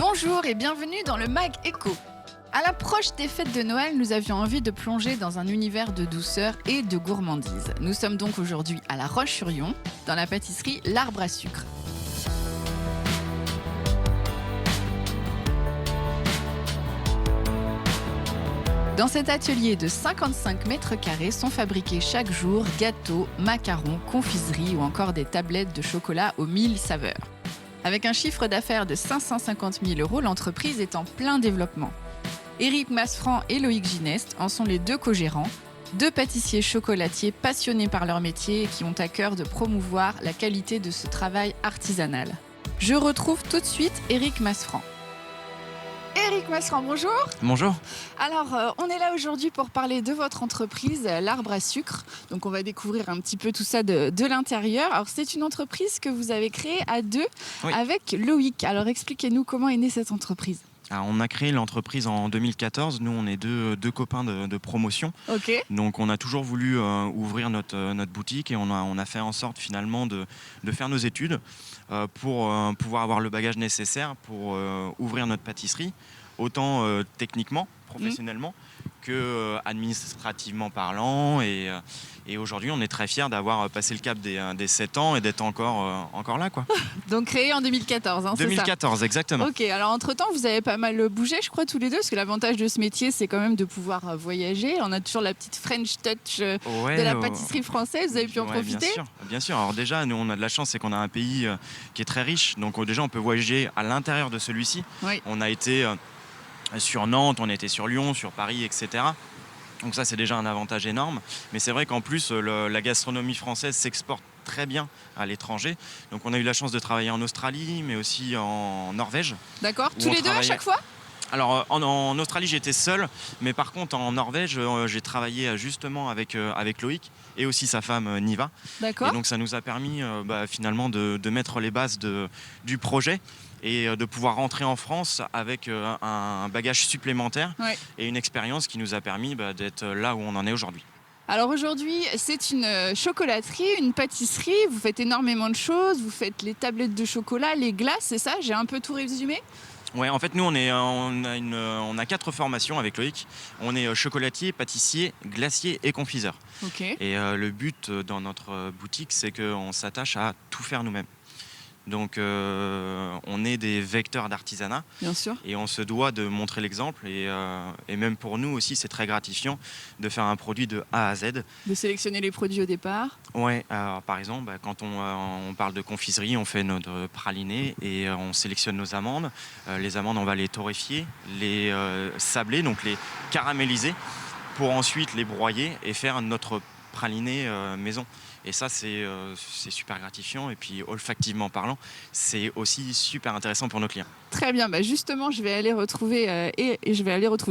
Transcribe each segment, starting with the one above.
Bonjour et bienvenue dans le Mag Echo. À l'approche des fêtes de Noël, nous avions envie de plonger dans un univers de douceur et de gourmandise. Nous sommes donc aujourd'hui à La Roche-sur-Yon, dans la pâtisserie L'Arbre à sucre. Dans cet atelier de 55 mètres carrés sont fabriqués chaque jour gâteaux, macarons, confiseries ou encore des tablettes de chocolat aux 1000 saveurs. Avec un chiffre d'affaires de 550 000 €, l'entreprise est en plein développement. Éric Masfranc et Loïc Gineste en sont les deux co-gérants, deux pâtissiers chocolatiers passionnés par leur métier et qui ont à cœur de promouvoir la qualité de ce travail artisanal. Je retrouve tout de suite Éric Masfranc. Éric Masfranc, bonjour. Bonjour. Alors, on est là aujourd'hui pour parler de votre entreprise, L'Arbre à sucre. Donc, on va découvrir un petit peu tout ça de l'intérieur. Alors, c'est une entreprise que vous avez créée à deux avec Loïc. Alors, expliquez-nous comment est née cette entreprise. Alors, on a créé l'entreprise en 2014. Nous, on est deux copains de promotion. Ok. Donc, on a toujours voulu ouvrir notre boutique et on a fait en sorte finalement de faire nos études pour pouvoir avoir le bagage nécessaire pour ouvrir notre pâtisserie, autant techniquement, professionnellement, que administrativement parlant. Et aujourd'hui, on est très fiers d'avoir passé le cap des 7 ans et d'être encore là, quoi. Donc créé en 2014, c'est 2014, ça ? exactement. Ok, alors entre-temps, vous avez pas mal bougé, je crois, tous les deux, parce que l'avantage de ce métier, c'est quand même de pouvoir voyager. On a toujours la petite French touch de la pâtisserie française, vous avez pu en profiter ? Bien sûr. Alors déjà, nous, on a de la chance, c'est qu'on a un pays qui est très riche. Donc déjà, on peut voyager à l'intérieur de celui-ci. Oui. On a été sur Nantes, on a été sur Lyon, sur Paris, etc. Donc ça, c'est déjà un avantage énorme. Mais c'est vrai qu'en plus, la gastronomie française s'exporte très bien à l'étranger. Donc on a eu la chance de travailler en Australie, mais aussi en Norvège. D'accord, tous les deux à chaque fois ? Alors en Australie, j'étais seul, mais par contre en Norvège, j'ai travaillé justement avec Loïc et aussi sa femme Niva. D'accord. Et donc ça nous a permis finalement de mettre les bases du projet et de pouvoir rentrer en France avec un bagage supplémentaire et une expérience qui nous a permis d'être là où on en est aujourd'hui. Alors aujourd'hui, c'est une chocolaterie, une pâtisserie, vous faites énormément de choses, vous faites les tablettes de chocolat, les glaces, c'est ça ? J'ai un peu tout résumé ? Ouais, en fait, nous, on a 4 formations avec Loïc. On est chocolatier, pâtissier, glacier et confiseur. Okay. Et le but dans notre boutique, c'est qu'on s'attache à tout faire nous-mêmes. Donc, on est des vecteurs d'artisanat. Bien sûr. Et on se doit de montrer l'exemple. Et même pour nous aussi, c'est très gratifiant de faire un produit de A à Z. De sélectionner les produits au départ. Ouais, par exemple, quand on parle de confiserie, on fait notre praliné et on sélectionne nos amandes. Les amandes, on va les torréfier, les sabler, donc les caraméliser, pour ensuite les broyer et faire notre praliné maison. Et ça, c'est super gratifiant. Et puis, olfactivement parlant, c'est aussi super intéressant pour nos clients. Très bien. Justement, je vais aller retrouver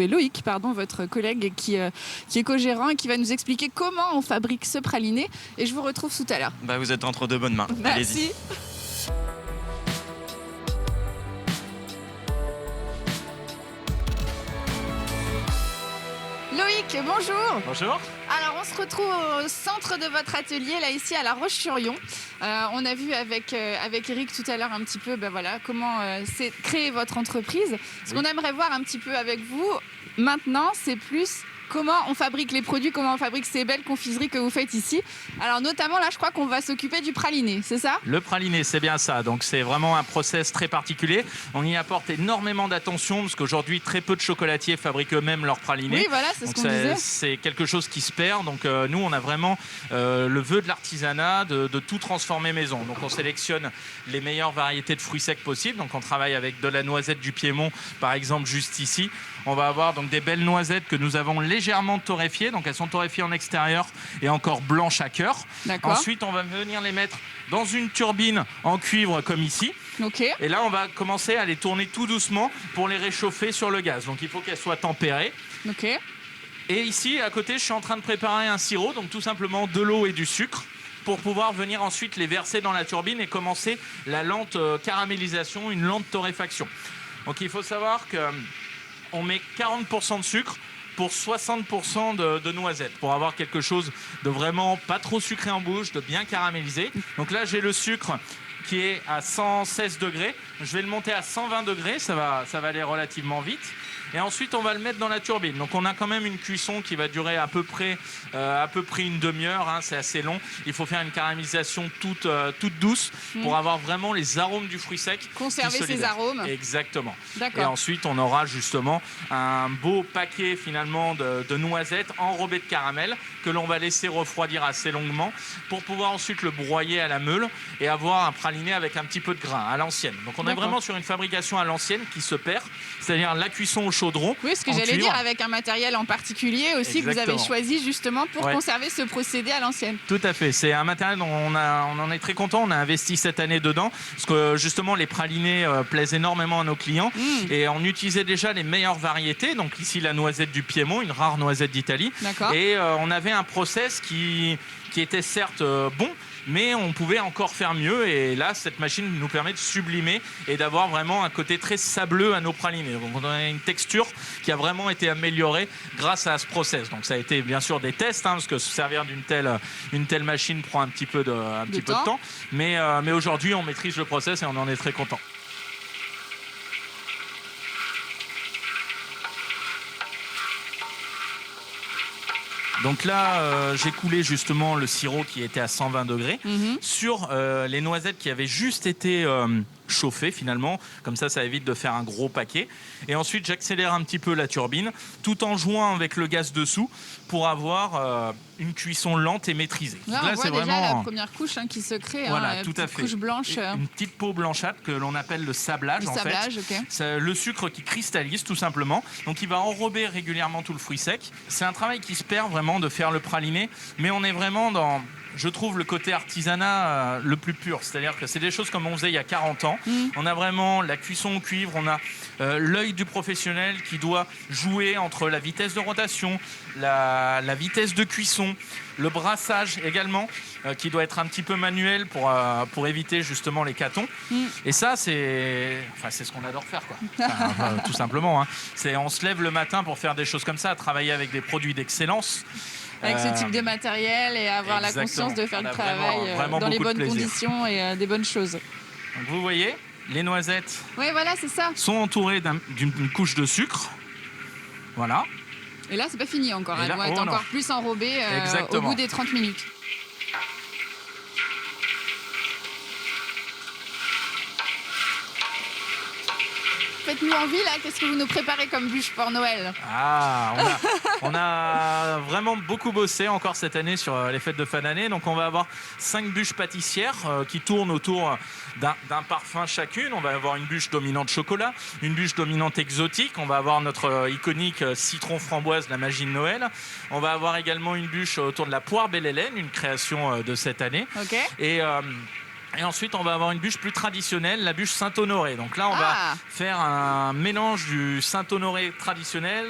Loïc, votre collègue qui est co-gérant et qui va nous expliquer comment on fabrique ce praliné. Et je vous retrouve tout à l'heure. Vous êtes entre de bonnes mains. Merci. Allez-y. Loïc, bonjour. Bonjour. Alors, on se retrouve au centre de votre atelier, là, ici, à La Roche-sur-Yon. On a vu avec Éric tout à l'heure un petit peu comment c'est créer votre entreprise. Ce qu'on aimerait voir un petit peu avec vous, maintenant, c'est plus comment on fabrique les produits, comment on fabrique ces belles confiseries que vous faites ici. Alors, notamment, là, je crois qu'on va s'occuper du praliné, c'est ça ? Le praliné, c'est bien ça. Donc, c'est vraiment un process très particulier. On y apporte énormément d'attention parce qu'aujourd'hui, très peu de chocolatiers fabriquent eux-mêmes leur praliné. Oui, voilà, c'est ce qu'on disait. C'est quelque chose qui se perd. Donc, nous, on a vraiment le vœu de l'artisanat de tout transformer maison. Donc, on sélectionne les meilleures variétés de fruits secs possibles. Donc, on travaille avec de la noisette du Piémont, par exemple, juste ici. On va avoir donc des belles noisettes que nous avons légèrement torréfiées. Donc, elles sont torréfiées en extérieur et encore blanches à cœur. D'accord. Ensuite, on va venir les mettre dans une turbine en cuivre comme ici. Okay. Et là, on va commencer à les tourner tout doucement pour les réchauffer sur le gaz. Donc, il faut qu'elles soient tempérées. Okay. Et ici, à côté, je suis en train de préparer un sirop, donc tout simplement de l'eau et du sucre, pour pouvoir venir ensuite les verser dans la turbine et commencer la lente caramélisation, une lente torréfaction. Donc, il faut savoir qu'on met 40% de sucre pour 60% de noisettes, pour avoir quelque chose de vraiment pas trop sucré en bouche, de bien caramélisé. Donc là, j'ai le sucre qui est à 116 degrés. Je vais le monter à 120 degrés, ça va aller relativement vite. Et ensuite, on va le mettre dans la turbine. Donc, on a quand même une cuisson qui va durer à peu près une demi-heure. Hein, c'est assez long. Il faut faire une caramélisation toute douce pour avoir vraiment les arômes du fruit sec. Conserver ces arômes. Exactement. D'accord. Et ensuite, on aura justement un beau paquet finalement de noisettes enrobées de caramel que l'on va laisser refroidir assez longuement pour pouvoir ensuite le broyer à la meule et avoir un praliné avec un petit peu de grain à l'ancienne. Donc, on est vraiment sur une fabrication à l'ancienne qui se perd, c'est-à-dire la cuisson au chaudron. Oui, ce que j'allais dire, avec un matériel en particulier aussi. Exactement. Que vous avez choisi justement pour conserver ce procédé à l'ancienne. Tout à fait. C'est un matériel dont on en est très content. On a investi cette année dedans parce que justement les pralinés plaisent énormément à nos clients et on utilisait déjà les meilleures variétés. Donc ici la noisette du Piémont, une rare noisette d'Italie. D'accord. Et on avait un process qui était certes bon, mais on pouvait encore faire mieux. Et là, cette machine nous permet de sublimer et d'avoir vraiment un côté très sableux à nos pralinés. Donc, on a une texture qui a vraiment été améliorée grâce à ce process. Donc, ça a été bien sûr des tests, parce que se servir d'une telle machine prend un petit peu de temps. Mais aujourd'hui, on maîtrise le process et on en est très content. Donc là, j'ai coulé justement le sirop qui était à 120 degrés sur les noisettes qui avaient juste été chauffées finalement. Comme ça évite de faire un gros paquet. Et ensuite, j'accélère un petit peu la turbine tout en jouant avec le gaz dessous pour avoir une cuisson lente et maîtrisée. Là, on voit déjà la première couche qui se crée. Voilà, tout à fait. Couche blanche. Une petite peau blanchâtre que l'on appelle le sablage. C'est le sucre qui cristallise tout simplement. Donc il va enrober régulièrement tout le fruit sec. C'est un travail qui se perd vraiment de faire le praliné, mais on est vraiment dans, je trouve, le côté artisanat le plus pur. C'est-à-dire que c'est des choses comme on faisait il y a 40 ans. On a vraiment la cuisson au cuivre, on a l'œil du professionnel qui doit jouer entre la vitesse de rotation, la vitesse de cuisson, le brassage également, qui doit être un petit peu manuel pour éviter justement les catons. Et ça, c'est ce qu'on adore faire, quoi. Tout simplement. On se lève le matin pour faire des choses comme ça, travailler avec des produits d'excellence. Avec ce type de matériel et avoir la conscience de faire le travail vraiment dans les bonnes conditions et des bonnes choses. Donc vous voyez, les noisettes c'est ça. sont entourées d'une couche de sucre. Voilà. Et là, c'est pas fini encore. Elles vont être encore plus enrobées au bout des 30 minutes. Faites-nous envie là, qu'est-ce que vous nous préparez comme bûche pour Noël ? On a vraiment beaucoup bossé encore cette année sur les fêtes de fin d'année. Donc on va avoir 5 bûches pâtissières qui tournent autour d'un parfum chacune. On va avoir une bûche dominante chocolat, une bûche dominante exotique. On va avoir notre iconique citron framboise, la magie de Noël. On va avoir également une bûche autour de la poire Belle Hélène, une création de cette année. Et ensuite, on va avoir une bûche plus traditionnelle, la bûche Saint-Honoré. Donc là, on va faire un mélange du Saint-Honoré traditionnel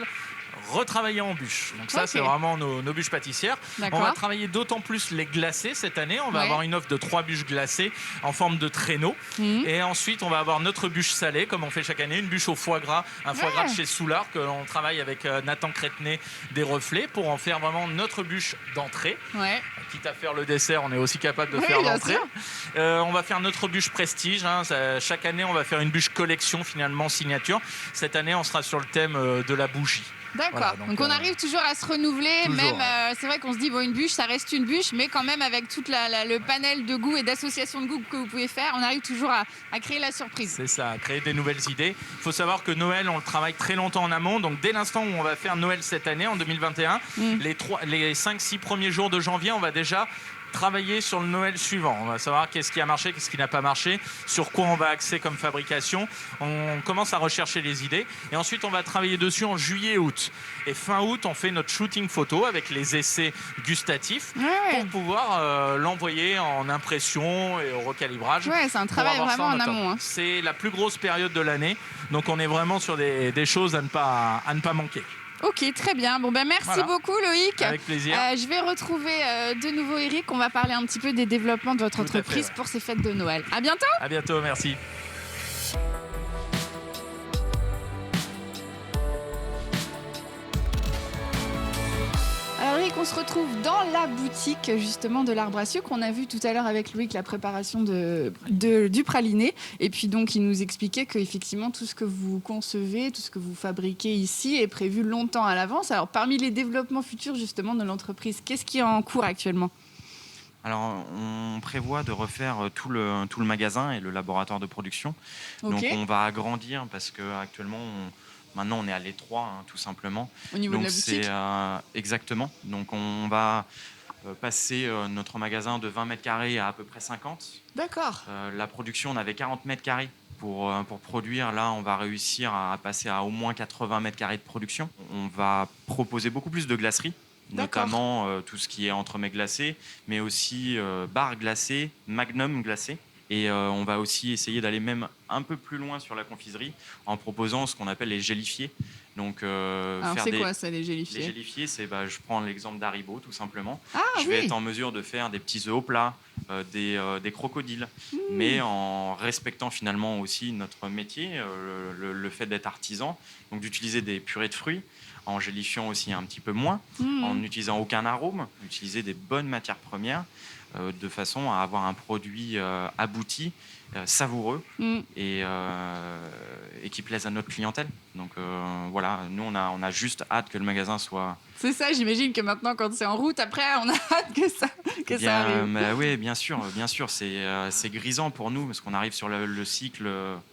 retravaillé en bûche. Donc ça, c'est vraiment nos bûches pâtissières. On va travailler d'autant plus les glacés cette année. On va avoir une offre de 3 bûches glacées en forme de traîneau. Et ensuite, on va avoir notre bûche salée, comme on fait chaque année, une bûche au foie gras, un foie gras de chez Soulard, que l'on travaille avec Nathan Crétenay des Reflets pour en faire vraiment notre bûche d'entrée. Quitte à faire le dessert, on est aussi capable de faire l'entrée. On va faire notre bûche prestige. Chaque année, on va faire une bûche collection, finalement, signature. Cette année, on sera sur le thème de la bougie. D'accord, donc on arrive toujours à se renouveler, même c'est vrai qu'on se dit une bûche ça reste une bûche, mais quand même avec tout le panel de goûts et d'associations de goûts que vous pouvez faire, on arrive toujours à créer la surprise. C'est ça, à créer des nouvelles idées. Il faut savoir que Noël, on le travaille très longtemps en amont, donc dès l'instant où on va faire Noël cette année, en 2021, les 5-6 premiers jours de janvier, on va déjà travailler sur le Noël suivant. On va savoir qu'est-ce qui a marché, qu'est-ce qui n'a pas marché, sur quoi on va axer comme fabrication. On commence à rechercher les idées et ensuite on va travailler dessus en juillet et août. Et fin août, on fait notre shooting photo avec les essais gustatifs pour pouvoir l'envoyer en impression et au recalibrage. C'est un travail vraiment en amont. C'est la plus grosse période de l'année, donc on est vraiment sur des choses à ne pas manquer. Ok, très bien. Merci beaucoup Loïc. Avec plaisir. Je vais retrouver de nouveau Eric. On va parler un petit peu des développements de votre entreprise pour ces fêtes de Noël. À bientôt. À bientôt, merci. Alors Eric, on se retrouve dans la boutique justement de l'Arbre à Sucre. On a vu tout à l'heure avec Loïc la préparation du praliné. Et puis donc, il nous expliquait qu'effectivement, tout ce que vous concevez, tout ce que vous fabriquez ici est prévu longtemps à l'avance. Alors, parmi les développements futurs justement de l'entreprise, qu'est-ce qui est en cours actuellement ? Alors, on prévoit de refaire tout le magasin et le laboratoire de production. Ok. Donc, on va agrandir parce qu'actuellement, maintenant, on est à l'étroit, tout simplement. Au niveau Donc, de la boutique. Exactement. Donc, on va passer notre magasin de 20 mètres carrés à peu près 50. D'accord. La production, on avait 40 mètres carrés pour produire. Là, on va réussir à passer à au moins 80 mètres carrés de production. On va proposer beaucoup plus de glaceries. D'accord. Notamment tout ce qui est entremets glacés, mais aussi barres glacées, magnum glacés. Et on va aussi essayer d'aller même un peu plus loin sur la confiserie en proposant ce qu'on appelle les gélifiés. Donc, Alors, c'est quoi ça, les gélifiés ? Les gélifiés, c'est, je prends l'exemple d'Haribo, tout simplement. Ah, je vais être en mesure de faire des petits œufs au plat, des crocodiles, mais en respectant finalement aussi notre métier, le fait d'être artisan, donc d'utiliser des purées de fruits, en gélifiant aussi un petit peu moins, en n'utilisant aucun arôme, utiliser des bonnes matières premières, de façon à avoir un produit abouti, savoureux et qui plaise à notre clientèle. Donc voilà, nous on a juste hâte que le magasin soit... C'est ça, j'imagine que maintenant quand c'est en route, après on a hâte que ça arrive. Oui, bien sûr, c'est grisant pour nous parce qu'on arrive sur le cycle,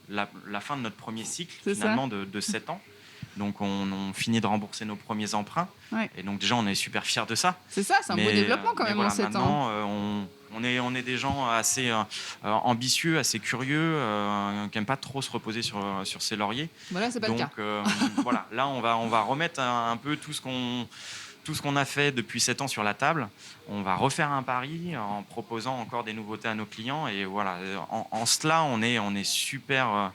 la fin de notre premier cycle finalement de 7 ans. Donc on finit de rembourser nos premiers emprunts. Ouais. Et donc déjà on est super fiers de ça. C'est ça, c'est un beau développement quand même voilà, en 7 ans. On est des gens assez ambitieux, assez curieux, qui n'aiment pas trop se reposer sur ses lauriers. Voilà, c'est pas donc, le cas. Voilà, là on va remettre un peu tout ce qu'on a fait depuis 7 ans sur la table. On va refaire un pari en proposant encore des nouveautés à nos clients. Et voilà, en cela on est super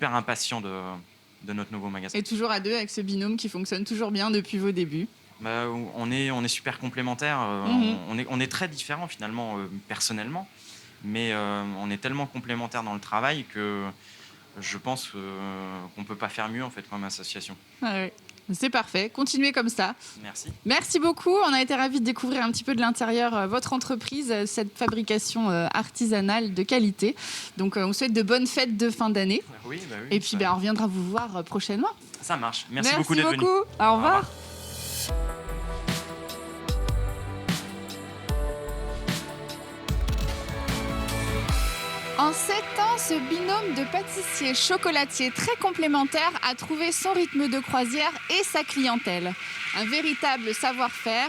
impatients de notre nouveau magasin. Et toujours à deux avec ce binôme qui fonctionne toujours bien depuis vos débuts. On est super complémentaires. On est très différents finalement personnellement, mais on est tellement complémentaires dans le travail que je pense qu'on ne peut pas faire mieux en fait comme association. Ah oui. C'est parfait, continuez comme ça. Merci. Merci beaucoup, on a été ravis de découvrir un petit peu de l'intérieur votre entreprise, cette fabrication artisanale de qualité. Donc on vous souhaite de bonnes fêtes de fin d'année. Oui, et puis on reviendra vous voir prochainement. Ça marche, merci beaucoup d'être venu. Au revoir. En 7 ans, ce binôme de pâtissiers chocolatiers très complémentaires a trouvé son rythme de croisière et sa clientèle. Un véritable savoir-faire,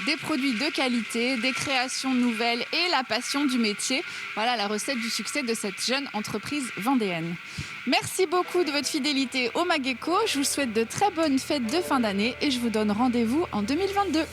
des produits de qualité, des créations nouvelles et la passion du métier. Voilà la recette du succès de cette jeune entreprise vendéenne. Merci beaucoup de votre fidélité au Mageco. Je vous souhaite de très bonnes fêtes de fin d'année et je vous donne rendez-vous en 2022.